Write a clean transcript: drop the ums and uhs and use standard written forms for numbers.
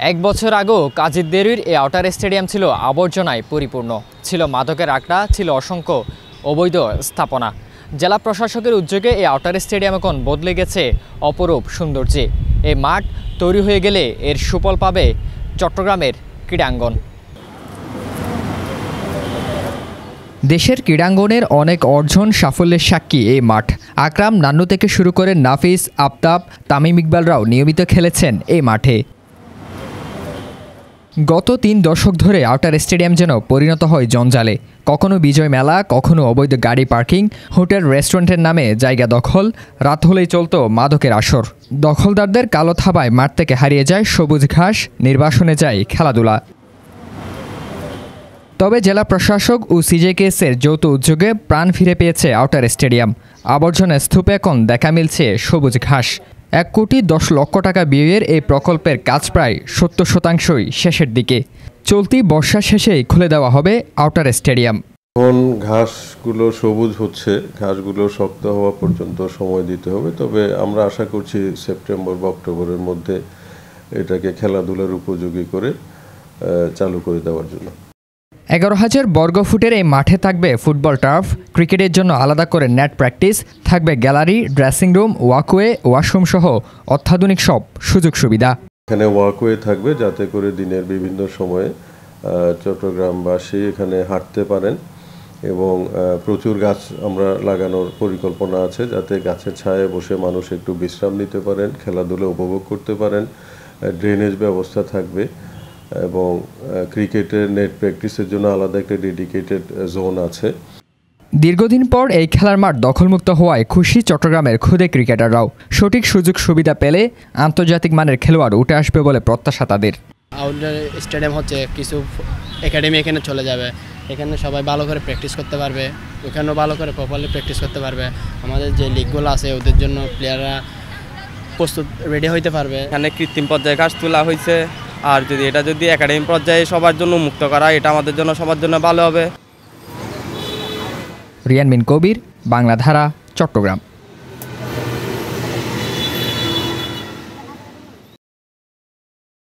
এক বছর আগেও কাজিরদেরির এই আউটার স্টেডিয়াম ছিল আবর্জনায় পরিপূর্ণ, ছিল মাদকের আড্ডা, ছিল অসংখ্য অবৈধ স্থাপনা। জেলা প্রশাসকের উদ্যোগে এই আউটার স্টেডিয়াম এখন বদলে গেছে অপরূপ সৌন্দর্যে। এই মাঠ তৈরি হয়ে গেলে এর সুফল পাবে চট্টগ্রামের ক্রীড়াঙ্গন। দেশের ক্রীড়াঙ্গনের অনেক অর্জন সাফল্যের সাক্ষী এই মাঠ। আকরাম, নান্নু থেকে শুরু করে নাফিস, আফতাব, তামিম ইকবালরাও নিয়মিত খেলেছেন এই মাঠে। গত ৩ দশক ধরে আউটার স্টেডিয়াম যেন পরিণত হয় জঞ্জালে। কখনো বিজয় মেলা, কখনো অবৈধ গাড়ি পার্কিং, হোটেল রেস্টুরেন্টের নামে জায়গা দখল, রাত হলেই চলত মাদকের আসর। দখলদারদের কালো থাবায় মাঠ থেকে হারিয়ে যায় সবুজ ঘাস, নির্বাসনে যায় খেলাধুলা। তবে জেলা প্রশাসক ও সিজেকেএসের যৌথ উদ্যোগে প্রাণ ফিরে পেয়েছে আউটার স্টেডিয়াম। আবর্জনার স্তূপে এখন দেখা মিলছে সবুজ ঘাস। ১,১০,০০,০০০ টাকা ব্যয়ের এই প্রকল্পের কাজ প্রায় ৭০% শেষের দিকে। চলতি বর্ষা শেষেই খুলে দেওয়া হবে আউটার স্টেডিয়াম। এখন ঘাসগুলো সবুজ হচ্ছে, ঘাসগুলো শক্ত হওয়া পর্যন্ত সময় দিতে হবে। তবে আমরা আশা করছি সেপ্টেম্বর বা অক্টোবরের মধ্যে এটাকে খেলাধুলার উপযোগী করে চালু করে দেওয়ার জন্য। ১১,০০০ বর্গফুটের এই মাঠে থাকবে ফুটবল টার্ফ, ক্রিকেটের জন্য আলাদা করে নেট প্র্যাকটিস, থাকবে gallery, dressing room, walkway, washroom সহ অত্যাধুনিক সব সুযোগ সুবিধা। এখানে ওয়াকওয়ে থাকবে যাতে করে দিনের বিভিন্ন সময়ে চট্টগ্রামবাসী এখানে হাঁটতে পারেন এবং প্রচুর গাছ আমরা লাগানোর পরিকল্পনা আছে যাতে গাছের ছায়ায় বসে মানুষ একটু বিশ্রাম নিতে পারেন, খেলাধুলা উপভোগ করতে পারেন। ড্রেনেজ ব্যবস্থা থাকবে এবং ক্রিকেটের নেট প্র্যাকটিসের জন্য আলাদা একটা ডেডিকেটেড জোন আছে। দীর্ঘদিন পর এই খেলার মাঠ দখলমুক্ত হওয়ায় খুশি চট্টগ্রামের ক্ষুদে ক্রিকেটাররাও। সঠিক সুযোগ সুবিধা পেলে আন্তর্জাতিক মানের খেলোয়াড় উঠে আসবে বলে প্রত্যাশা তাদের। আউটডোর স্টেডিয়াম হচ্ছে, কিছু একাডেমি এখানে চলে যাবে, এখানে সবাই ভালো করে প্র্যাকটিস করতে পারবে, ওখানেও ভালো করে প্রপারলি প্র্যাকটিস করতে পারবে। আমাদের যে লিগগুলো আছে ওদের জন্য প্লেয়াররা প্রস্তুত রেডি হইতে পারবে। এখানে কৃত্রিম পর্যায়ে ঘাস তোলা হয়েছে, আর এটা যদি একাডেমি পর্যায়ে সবার জন্য মুক্ত করা, এটা আমাদের জন্য সবার জন্য ভালো হবে। রিয়ান মিন কবির, বাংলাধারা, চট্টগ্রাম।